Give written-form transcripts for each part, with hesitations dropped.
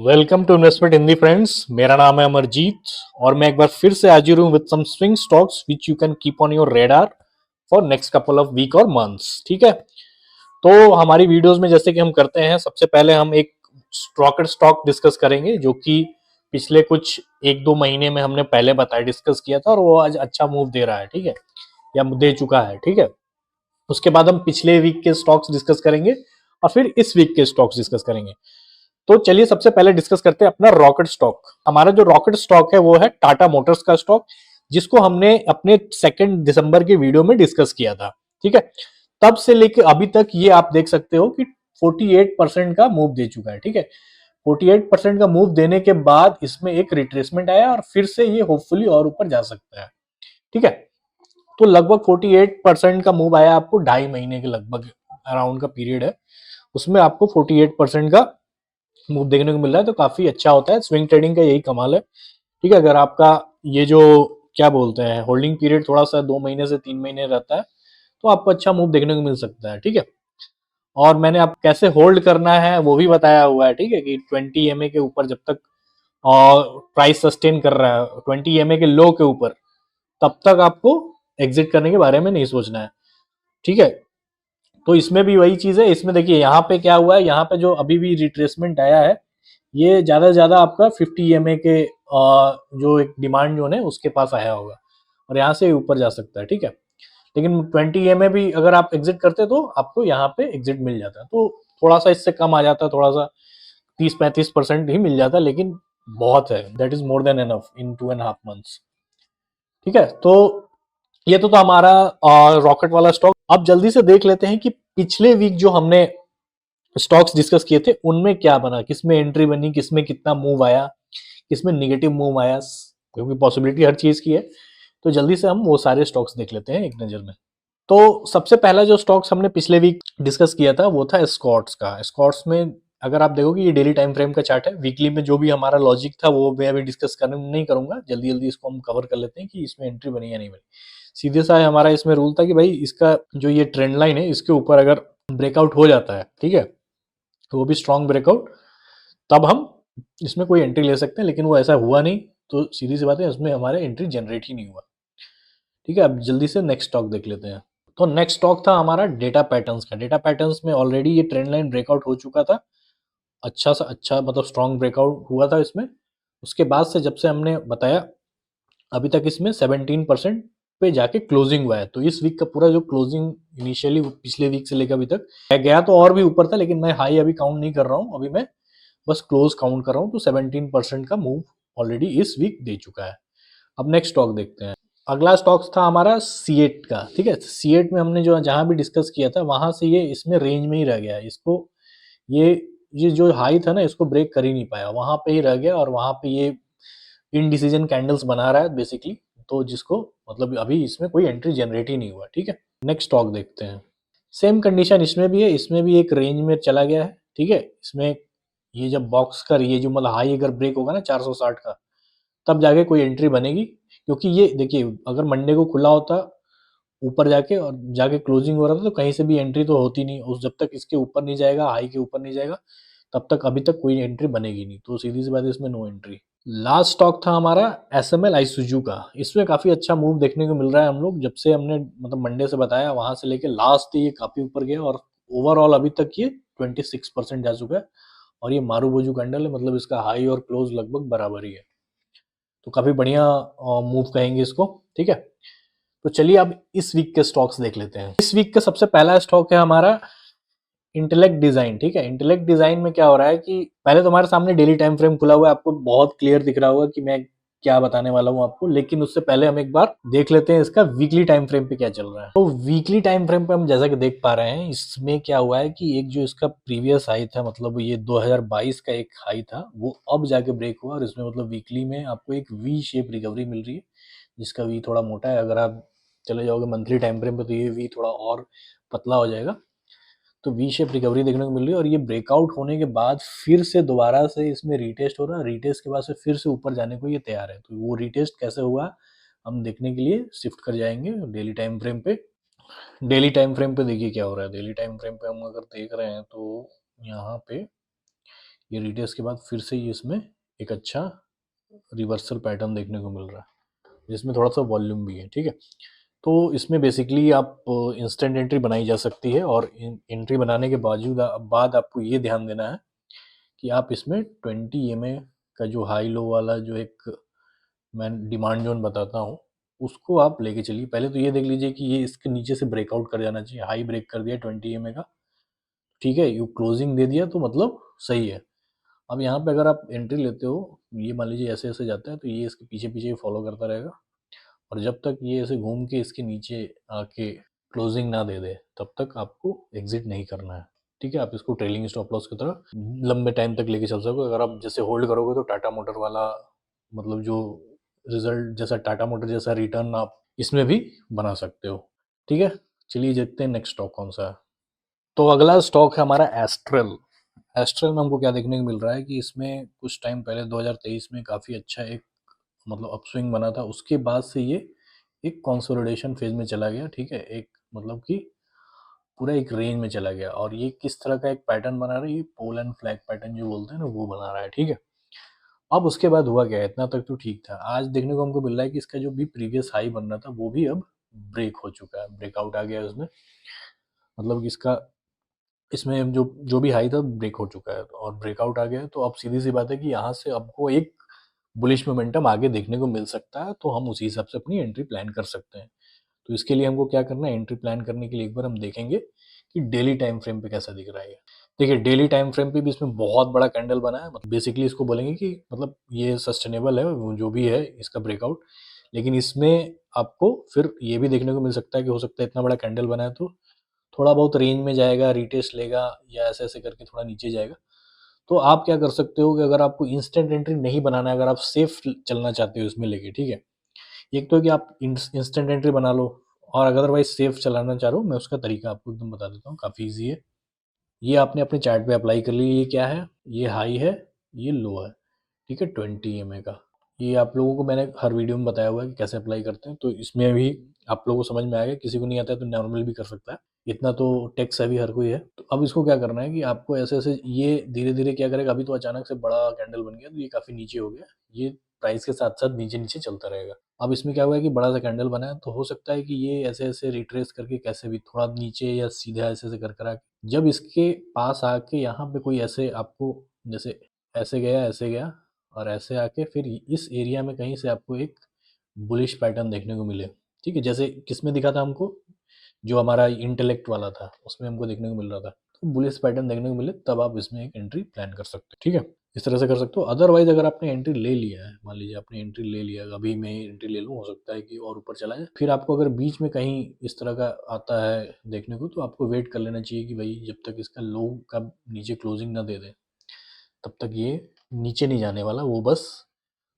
Welcome to investment Hindi friends. मेरा नाम है अमरजीत और मैं एक बार फिर से हाजिर हूँ with some swing stocks which you can keep on your radar for next couple of week और मंथ्स। ठीक है, तो हमारी वीडियोस में जैसे कि हम करते हैं, सबसे पहले हम एक रॉकेट स्टॉक डिस्कस करेंगे जो कि पिछले कुछ एक दो महीने में हमने पहले बताया, डिस्कस किया था और वो आज अच्छा मूव दे रहा है। ठीक है, या दे चुका है। ठीक है, उसके बाद हम पिछले वीक के स्टॉक्स डिस्कस करेंगे और फिर इस वीक के स्टॉक्स डिस्कस करेंगे। तो चलिए सबसे पहले डिस्कस करते हैं अपना रॉकेट स्टॉक। हमारा जो रॉकेट स्टॉक है वो है टाटा मोटर्स का स्टॉक, जिसको हमने अपने 2 दिसंबर के वीडियो में डिस्कस किया था। ठीक है, तब से लेके अभी तक ये आप देख सकते हो कि 48% का मूव दे चुका है। ठीक है, 48% का मूव देने के बाद इसमें एक रिट्रेसमेंट आया और फिर से ये होपफुली और ऊपर जा सकता है। ठीक है, तो लगभग 48% का मूव आया आपको, 2.5 महीने के लगभग अराउंड का पीरियड है, उसमें आपको 48% का मूव देखने को मिल रहा है। तो काफी अच्छा होता है, स्विंग ट्रेडिंग का यही कमाल है। ठीक है, अगर आपका ये जो क्या बोलते हैं होल्डिंग पीरियड थोड़ा सा 2 महीने से 3 महीने रहता है तो आपको अच्छा मूव देखने को मिल सकता है। ठीक है, और मैंने आप कैसे होल्ड करना है वो भी बताया हुआ है। ठीक है, कि 20 MA के ऊपर जब तक और प्राइस सस्टेन कर रहा है 20 MA के लो के ऊपर, तब तक आपको एग्जिट करने के बारे में नहीं सोचना है। ठीक है, तो इसमें भी वही चीज है। इसमें देखिए यहाँ पे क्या हुआ है, यहाँ पे जो अभी भी रिट्रेसमेंट आया है ये ज्यादा से ज्यादा आपका 50 MA के जो एक डिमांड जोन है उसके पास आया होगा और यहाँ से ऊपर जा सकता है। ठीक है, लेकिन 20 MA भी अगर आप एग्जिट करते तो आपको यहाँ पे एग्जिट मिल जाता है, तो थोड़ा सा इससे कम आ जाता है, थोड़ा सा 30-35% ही मिल जाता है, लेकिन बहुत है, that is more than enough in 2.5 months. ठीक है, तो ये तो हमारा रॉकेट वाला स्टॉक। अब जल्दी से देख लेते हैं कि पिछले वीक जो हमने स्टॉक्स डिस्कस किए थे उनमें क्या बना, किसमें एंट्री बनी, किसमें कितना मूव आया, किसमें निगेटिव मूव आया, क्योंकि पॉसिबिलिटी हर चीज की है। तो जल्दी से हम वो सारे स्टॉक्स देख लेते हैं एक नजर में। तो सबसे पहला जो स्टॉक्स हमने पिछले वीक डिस्कस किया था वो था स्कॉट्स का। स्कॉट्स में अगर आप देखोगे ये डेली टाइम फ्रेम का चार्ट है। वीकली में जो भी हमारा लॉजिक था वो मैं अभी डिस्कस करने नहीं करूंगा, जल्दी जल्दी इसको हम कवर कर लेते हैं कि इसमें एंट्री बनी या नहीं बनी। सीधे सा हमारा इसमें रूल था कि भाई इसका जो ये ट्रेंड लाइन है इसके ऊपर अगर ब्रेकआउट हो जाता है, ठीक है, तो वो भी स्ट्रॉन्ग ब्रेकआउट, तब हम इसमें कोई एंट्री ले सकते हैं, लेकिन वो ऐसा हुआ नहीं, तो सीधी सी बात है इसमें हमारे एंट्री जनरेट ही नहीं हुआ। ठीक है, अब जल्दी से नेक्स्ट स्टॉक देख लेते हैं। तो नेक्स्ट स्टॉक था हमारा डेटा पैटर्न्स का। डेटा पैटर्न्स में ऑलरेडी ये ट्रेंड लाइन ब्रेकआउट हो चुका था, अच्छा सा अच्छा मतलब स्ट्रॉन्ग ब्रेकआउट हुआ था इसमें। उसके बाद से जब से हमने बताया अभी तक इसमें 17% पे जाके क्लोजिंग हुआ है। तो इस वीक का पूरा जो क्लोजिंग इनिशियली पिछले वीक से लेकर अभी तक गया तो और भी ऊपर था, लेकिन मैं हाई अभी काउंट नहीं कर रहा हूँ, अभी मैं बस क्लोज काउंट कर रहा हूँ। तो 17% का मूव ऑलरेडी इस वीक दे चुका है। अब नेक्स्ट स्टॉक देखते हैं। अगला स्टॉक था हमारा सीएट का। ठीक है, सीएट में हमने जो जहां भी डिस्कस किया था वहां से ये इसमें रेंज में ही रह गया है। इसको ये ये जो हाई था ना इसको ब्रेक कर ही नहीं पाया, वहां पे ही रह गया और वहां पे ये इनडिसीजन कैंडल्स बना रहा है बेसिकली। तो जिसको मतलब अभी इसमें कोई एंट्री जनरेट ही नहीं हुआ। ठीक है, नेक्स्ट स्टॉक देखते हैं। सेम कंडीशन इसमें भी है, इसमें भी एक रेंज में चला गया है। ठीक है, इसमें ये जब बॉक्स का ये जो मतलब हाई अगर ब्रेक होगा ना 460 का, तब जाके कोई एंट्री बनेगी। क्योंकि ये देखिए अगर मंडे को खुला होता ऊपर जाके और जाके क्लोजिंग हो रहा था तो कहीं से भी एंट्री तो होती नहीं, उस जब तक इसके ऊपर नहीं जाएगा, हाई के ऊपर नहीं जाएगा, तब तक अभी तक कोई एंट्री बनेगी नहीं। तो सीधी सी बात है इसमें नो एंट्री। लास्ट स्टॉक था हमारा एसएमएल आइसुजू का। इसमें काफी अच्छा मूव देखने को मिल रहा है। हम लोग जब से हमने मतलब मंडे से बताया वहां से लेके लास्ट ये काफी ऊपर गया और ओवरऑल अभी तक ये 26% जा चुका है और ये मारूबोजू कैंडल है, मतलब इसका हाई और क्लोज लगभग बराबर ही है। तो काफी बढ़िया मूव कहेंगे इसको। ठीक है, तो चलिए अब इस वीक के स्टॉक्स देख लेते हैं। इस वीक का सबसे पहला स्टॉक है हमारा इंटेलेक्ट डिजाइन। ठीक है, इंटेलेक्ट डिजाइन में क्या हो रहा है कि पहले तो हमारे सामने डेली टाइम फ्रेम खुला हुआ है, आपको बहुत क्लियर दिख रहा होगा कि मैं क्या बताने वाला हूं आपको, लेकिन उससे पहले हम एक बार देख लेते हैं इसका वीकली टाइम फ्रेम पे क्या चल रहा है। तो वीकली टाइम फ्रेम पे हम जैसा कि देख पा रहे हैं इसमें क्या हुआ है कि एक जो इसका प्रीवियस हाई था, मतलब ये 2022 का एक हाई था, वो अब जाके ब्रेक हुआ और इसमें मतलब वीकली में आपको एक वी शेप रिकवरी मिल रही है, जिसका वी थोड़ा मोटा है। अगर आप चले जाओगे मंथली टाइम फ्रेम पे तो ये वी थोड़ा और पतला हो जाएगा। तो वी शेप रिकवरी देखने को मिल रही है और ये ब्रेकआउट होने के बाद फिर से दोबारा से इसमें रीटेस्ट हो रहा है। रीटेस्ट के बाद से फिर से ऊपर जाने को ये तैयार है। तो वो रीटेस्ट कैसे हुआ हम देखने के लिए शिफ्ट कर जाएंगे डेली टाइम फ्रेम पे। डेली टाइम फ्रेम पे देखिए क्या हो रहा है। डेली टाइम फ्रेम पे हम अगर देख रहे हैं तो यहाँ पे ये रिटेस्ट के बाद फिर से ये इसमें एक अच्छा रिवर्सल पैटर्न देखने को मिल रहा है, जिसमें थोड़ा सा वॉल्यूम भी है। ठीक है, तो इसमें बेसिकली आप इंस्टेंट एंट्री बनाई जा सकती है, और एंट्री बनाने के बाद आपको ये ध्यान देना है कि आप इसमें 20 EMA का जो हाई लो वाला जो एक मैं डिमांड जोन बताता हूँ, उसको आप लेके चलिए। पहले तो ये देख लीजिए कि ये इसके नीचे से ब्रेकआउट कर जाना चाहिए। हाई ब्रेक कर दिया 20 EMA का, ठीक है, यू क्लोजिंग दे दिया तो मतलब सही है। अब यहाँ पे अगर आप एंट्री लेते हो, ये मान लीजिए ऐसे ऐसे जाता है, तो ये इसके पीछे पीछे फॉलो करता रहेगा, और जब तक ये ऐसे घूम के इसके नीचे आके क्लोजिंग ना दे दे, तब तक आपको एग्जिट नहीं करना है। ठीक है, आप इसको ट्रेलिंग स्टॉप लॉस की तरह लंबे टाइम तक लेके चल सकोगे। अगर आप जैसे होल्ड करोगे तो टाटा मोटर वाला मतलब जो रिजल्ट, जैसा टाटा मोटर जैसा रिटर्न आप इसमें भी बना सकते हो। ठीक है, चलिए देखते हैं नेक्स्ट स्टॉक कौन सा है। तो अगला स्टॉक है हमारा एस्ट्रल। एस्ट्रल में हमको क्या देखने को मिल रहा है कि इसमें कुछ टाइम पहले 2023 में काफ़ी अच्छा एक मतलब अपस्विंग बना था, उसके बाद से ये एक कंसोलिडेशन फेज में चला गया। ठीक है, एक मतलब कि पूरा एक रेंज में चला गया, और ये किस तरह का एक पैटर्न बना रहा है, ये पोल एंड फ्लैग पैटर्न जो बोलते हैं ना, वो बना रहा है। ठीक है, अब उसके बाद हुआ क्या है, इतना तक तो ठीक था। आज देखने को हमको मिल रहा है कि इसका जो भी प्रीवियस हाई बन रहा था वो भी अब ब्रेक हो चुका है, ब्रेकआउट आ गया है उसमें, मतलब कि इसका इसमें जो जो भी हाई था ब्रेक हो चुका है, और ब्रेकआउट आ गया है। तो अब सीधी सी बात है कि यहाँ से आपको एक बुलिश मोमेंटम आगे देखने को मिल सकता है, तो हम उसी हिसाब से अपनी एंट्री प्लान कर सकते हैं। तो इसके लिए हमको क्या करना है, एंट्री प्लान करने के लिए एक बार हम देखेंगे कि डेली टाइम फ्रेम पे कैसा दिख रहा है ये। देखिए, डेली टाइम फ्रेम पे भी इसमें बहुत बड़ा कैंडल बना है, मतलब बेसिकली इसको बोलेंगे कि मतलब ये सस्टेनेबल है वो जो भी है इसका ब्रेकआउट। लेकिन इसमें आपको फिर ये भी देखने को मिल सकता है कि हो सकता है इतना बड़ा कैंडल बना है तो थोड़ा बहुत रेंज में जाएगा, रिटेस्ट लेगा, या ऐसे ऐसे करके थोड़ा नीचे जाएगा। तो आप क्या कर सकते हो कि अगर आपको इंस्टेंट एंट्री नहीं बनाना है, अगर आप सेफ चलना चाहते हो इसमें लेके, ठीक है, एक तो है कि आप इंस्टेंट एंट्री बना लो, और अदरवाइज सेफ चलाना चाह रहे हो, मैं उसका तरीका आपको एकदम बता देता हूँ, काफ़ी ईजी है। ये आपने अपने चार्ट पे अप्लाई कर लिया। ये क्या है, ये हाई है, ये लो है। ठीक है, 20 EMA का। ये आप लोगों को मैंने हर वीडियो में बताया हुआ है कि कैसे अप्लाई करते हैं, तो इसमें भी आप लोगों को समझ में आएगा। किसी को नहीं आता है तो नॉर्मल भी कर सकता है, इतना तो टेक्स है भी हर कोई है। तो अब इसको क्या करना है कि आपको ऐसे ऐसे ये धीरे धीरे क्या करेगा, अभी तो अचानक से बड़ा कैंडल बन गया तो ये काफ़ी नीचे हो गया, ये प्राइस के साथ साथ नीचे नीचे चलता रहेगा। अब इसमें क्या हुआ है कि बड़ा सा कैंडल बना है, तो हो सकता है कि ये ऐसे ऐसे रिट्रेस करके कैसे भी थोड़ा नीचे या सीधा ऐसे ऐसे कर कर आके जब इसके पास आके यहाँ पे कोई ऐसे आपको जैसे ऐसे गया और ऐसे आके फिर इस एरिया में कहीं से आपको एक बुलिश पैटर्न देखने को मिले। ठीक है, जैसे किसमें दिखा था हमको, जो हमारा इंटेलेक्ट वाला था उसमें हमको देखने को मिल रहा था। तो बुलिश पैटर्न देखने को मिले तब आप इसमें एक एंट्री प्लान कर सकते हो। ठीक है, इस तरह से कर सकते हो। अदरवाइज अगर आपने एंट्री ले लिया है, मान लीजिए आपने एंट्री ले लिया, अभी मैं एंट्री ले लूँ, हो सकता है कि और ऊपर चला जाए, फिर आपको अगर बीच में कहीं इस तरह का आता है देखने को, तो आपको वेट कर लेना चाहिए कि भाई जब तक इसका लो का नीचे क्लोजिंग ना दे दे तब तक ये नीचे नहीं जाने वाला, वो बस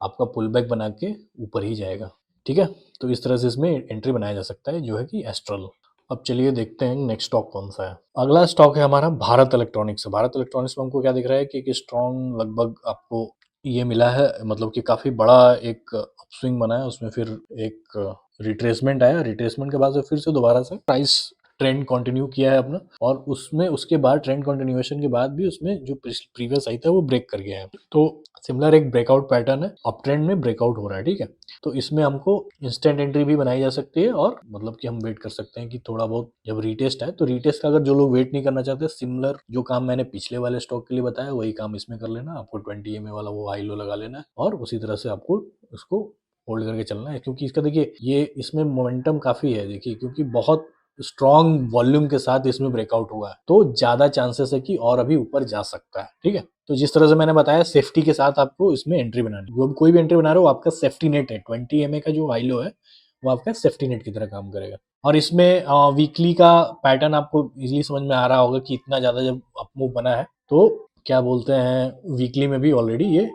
आपका पुल बैक बना के ऊपर ही जाएगा। ठीक है, तो इस तरह से इसमें एंट्री बनाया जा सकता है, जो है कि एस्ट्रल। अब चलिए देखते हैं नेक्स्ट स्टॉक कौन सा है। अगला स्टॉक है हमारा भारत इलेक्ट्रॉनिक्स। भारत इलेक्ट्रॉनिक्स में हमको क्या दिख रहा है कि एक स्ट्रॉन्ग लगभग आपको ये मिला है, मतलब कि काफ़ी बड़ा एक अपस्विंग बना है, उसमें फिर एक रिट्रेसमेंट आया, रिट्रेसमेंट के बाद से फिर से दोबारा से प्राइस ट्रेंड कंटिन्यू किया है अपना, और उसमें उसके बाद ट्रेंड कंटिन्यूएशन के बाद भी उसमें जो प्रीवियस आई था वो ब्रेक कर गया है। तो सिमिलर एक ब्रेकआउट पैटर्न है, अप ट्रेंड में ब्रेकआउट हो रहा है। ठीक है, तो इसमें हमको इंस्टेंट एंट्री भी बनाई जा सकती है, और मतलब कि हम वेट कर सकते हैं कि थोड़ा बहुत जब रीटेस्ट आए, तो रीटेस्ट का अगर जो लोग वेट नहीं करना चाहते, सिमिलर जो काम मैंने पिछले वाले स्टॉक के लिए बताया वही काम इसमें कर लेना। आपको 20 EMA वाला वो हाई लो लगा लेना है, और उसी तरह से आपको उसको होल्ड करके चलना है, क्योंकि इसका देखिए ये इसमें मोमेंटम काफ़ी है। देखिए, क्योंकि बहुत स्ट्रॉन्ग वॉल्यूम के साथ इसमें ब्रेकआउट हुआ है, तो ज़्यादा चांसेस है कि और अभी ऊपर जा सकता है। ठीक है, तो जिस तरह से मैंने बताया, सेफ्टी के साथ आपको इसमें एंट्री बनानी है। कोई भी एंट्री बना रहे हो, आपका सेफ्टी नेट है। 20 EMA का जो हाई लो है वो आपका सेफ्टी नेट की तरह काम करेगा। और इसमें वीकली का पैटर्न आपको इजीली समझ में आ रहा होगा कि इतना ज़्यादा जब अप मूव बना है, तो क्या बोलते हैं, वीकली में भी ऑलरेडी ये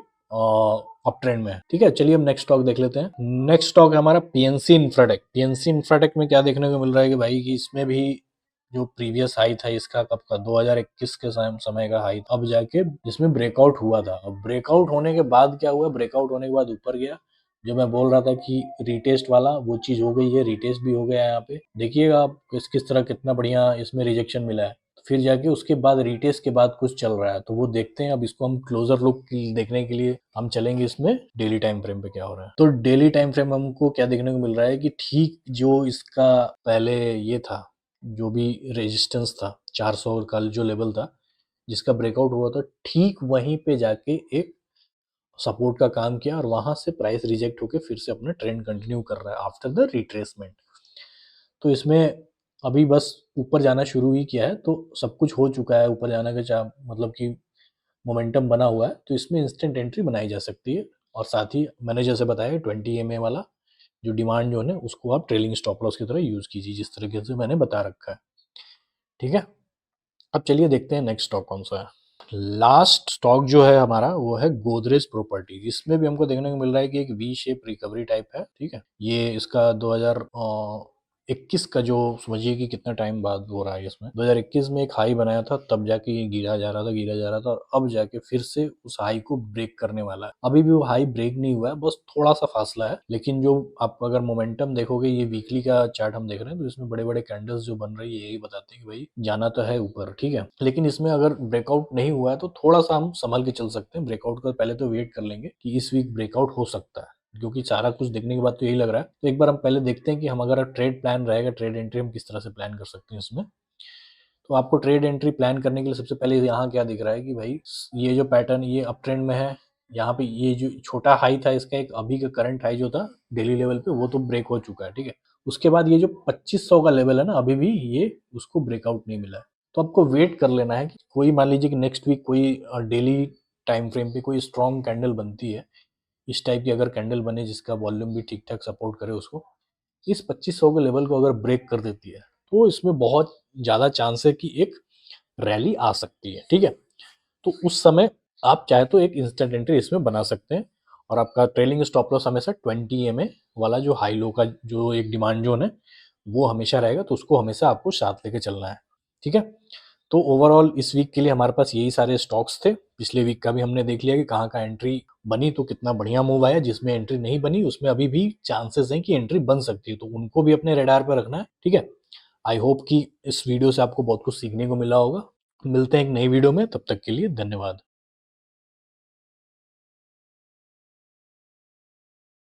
अप ट्रेंड में है। ठीक है, चलिए हम नेक्स्ट स्टॉक देख लेते हैं। नेक्स्ट स्टॉक है हमारा पीएनसी इंफ्राटेक। पीएनसी इंफ्राटेक में क्या देखने को मिल रहा है कि भाई कि इसमें भी जो प्रीवियस हाई था इसका कब का 2021 के समय का हाई, अब जाके जिसमें ब्रेकआउट हुआ था। अब ब्रेकआउट होने के बाद क्या हुआ, ब्रेकआउट होने के बाद ऊपर गया, जो मैं बोल रहा था कि रिटेस्ट वाला वो चीज हो गई है, रिटेस्ट भी हो गया है। यहाँ पे देखिएगा आप किस किस तरह कितना बढ़िया इसमें रिजेक्शन मिला है। फिर जाके उसके बाद रिटेस्ट के बाद कुछ चल रहा है, तो वो देखते हैं। अब इसको हम क्लोजर लुक देखने के लिए हम चलेंगे इसमें डेली टाइम फ्रेम पे क्या हो रहा है। तो डेली टाइम फ्रेम हमको क्या देखने को मिल रहा है कि ठीक जो इसका पहले ये था, जो भी रेजिस्टेंस था 400 का जो लेवल था जिसका ब्रेकआउट हुआ था, ठीक वहीं पे जाके एक सपोर्ट का काम किया और वहां से प्राइस रिजेक्ट होकर फिर से अपना ट्रेंड कंटिन्यू कर रहा है आफ्टर द रिट्रेसमेंट। तो इसमें अभी बस ऊपर जाना शुरू ही किया है, तो सब कुछ हो चुका है ऊपर जाने का, मतलब कि मोमेंटम बना हुआ है, तो इसमें इंस्टेंट एंट्री बनाई जा सकती है। और साथ ही मैंने जैसे बताया 20 EMA वाला जो डिमांड जोन है उसको आप ट्रेलिंग स्टॉप लॉस की तरह यूज कीजिए, जिस तरीके से मैंने बता रखा है। ठीक है, अब चलिए देखते हैं नेक्स्ट स्टॉक कौन सा है। लास्ट स्टॉक जो है हमारा वो है गोदरेज प्रॉपर्टी। इसमें भी हमको देखने को मिल रहा है कि एक वी शेप रिकवरी टाइप है। ठीक है, ये इसका 2021 का जो समझिए कि कितना टाइम बाद हो रहा है, इसमें 2021 में एक हाई बनाया था, तब जाके ये गिरा जा रहा था गिरा जा रहा था, और अब जाके फिर से उस हाई को ब्रेक करने वाला है। अभी भी वो हाई ब्रेक नहीं हुआ है, बस थोड़ा सा फासला है। लेकिन जो आप अगर मोमेंटम देखोगे, ये वीकली का चार्ट हम देख रहे हैं, तो इसमें बड़े बड़े कैंडल्स जो बन रही है यही बताते हैं कि भाई जाना तो है ऊपर। ठीक है, लेकिन इसमें अगर ब्रेकआउट नहीं हुआ है तो थोड़ा सा हम संभल के चल सकते हैं। ब्रेकआउट का पहले तो वेट कर लेंगे कि इस वीक ब्रेकआउट हो सकता है, क्योंकि सारा कुछ देखने के बाद तो यही लग रहा है। तो एक बार हम पहले देखते हैं कि हम अगर ट्रेड प्लान रहेगा, ट्रेड एंट्री हम किस तरह से प्लान कर सकते हैं इसमें। तो आपको ट्रेड एंट्री प्लान करने के लिए सबसे पहले यहाँ क्या दिख रहा है कि भाई ये जो पैटर्न ये अप ट्रेंड में है, यहाँ पे ये जो छोटा हाई था इसका, एक अभी का करंट हाई जो था डेली लेवल पे, वो तो ब्रेक हो चुका है। ठीक है, उसके बाद ये जो 2500 का लेवल है ना, अभी भी ये उसको ब्रेकआउट नहीं मिला है। तो आपको वेट कर लेना है कि कोई मान लीजिए कि नेक्स्ट वीक कोई डेली टाइम फ्रेम पे कोई स्ट्रॉन्ग कैंडल बनती है, इस टाइप की अगर कैंडल बने जिसका वॉल्यूम भी ठीक ठाक सपोर्ट करे उसको, इस 2500 के लेवल को अगर ब्रेक कर देती है, तो इसमें बहुत ज़्यादा चांस है कि एक रैली आ सकती है। ठीक है, तो उस समय आप चाहे तो एक इंस्टेंट एंट्री इसमें बना सकते हैं, और आपका ट्रेलिंग स्टॉप लॉस हमेशा 20 EMA वाला जो हाई लो का जो एक डिमांड जोन है वो हमेशा रहेगा, तो उसको हमेशा आपको साथ लेके चलना है। ठीक है, तो ओवरऑल इस वीक के लिए हमारे पास यही सारे स्टॉक्स थे। पिछले वीक का भी हमने देख लिया कि कहाँ का एंट्री बनी तो कितना बढ़िया मूव आया, जिसमें एंट्री नहीं बनी उसमें अभी भी चांसेस हैं कि एंट्री बन सकती है, तो उनको भी अपने रेडार पर रखना है। ठीक है, आई होप कि इस वीडियो से आपको बहुत कुछ सीखने को मिला होगा। मिलते हैं एक नई वीडियो में, तब तक के लिए धन्यवाद।